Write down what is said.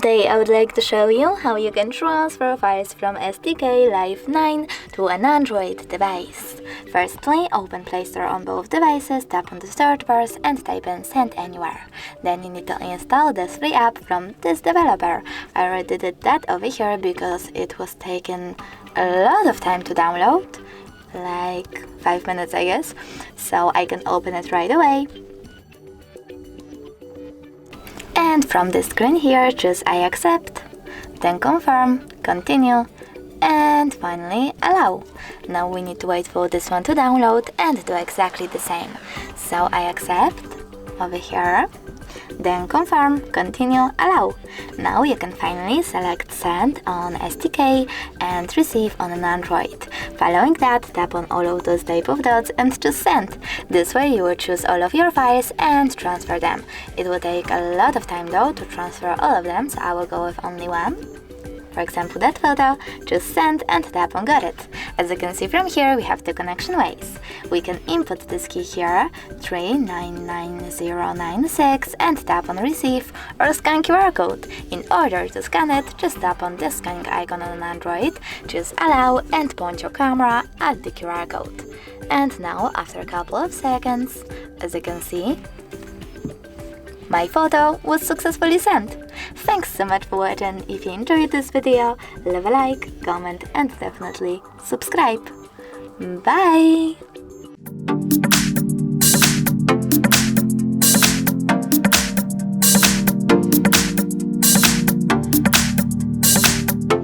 Today I would like to show you how you can transfer files from STK Life 9 to an Android device. Firstly, open Play Store on both devices, tap on the search bars and type in Send Anywhere. Then you need to install this free app from this developer. I already did that over here because it was taking a lot of time to download, like 5 minutes I guess, so I can open it right away. And from this screen here, choose I accept, then confirm, continue, and finally allow. Now we need to wait for this one to download and do exactly the same. So I accept over here, then confirm, continue, allow. Now you can finally select send on STK and receive on an Android. Following that, tap on all of those type of dots and choose send. This way you will choose all of your files and transfer them. It will take a lot of time though to transfer all of them, so I will go with only one. For example, that photo, just send and tap on got it. As you can see from here, we have two connection ways. We can input this key here, 399096, and tap on receive, or scan QR code. In order to scan it, just tap on this scanning icon on an Android, choose allow and point your camera at the QR code. And now, after a couple of seconds, as you can see, my photo was successfully sent. Thanks so much for watching. If you enjoyed this video, leave a like, comment and definitely subscribe. Bye!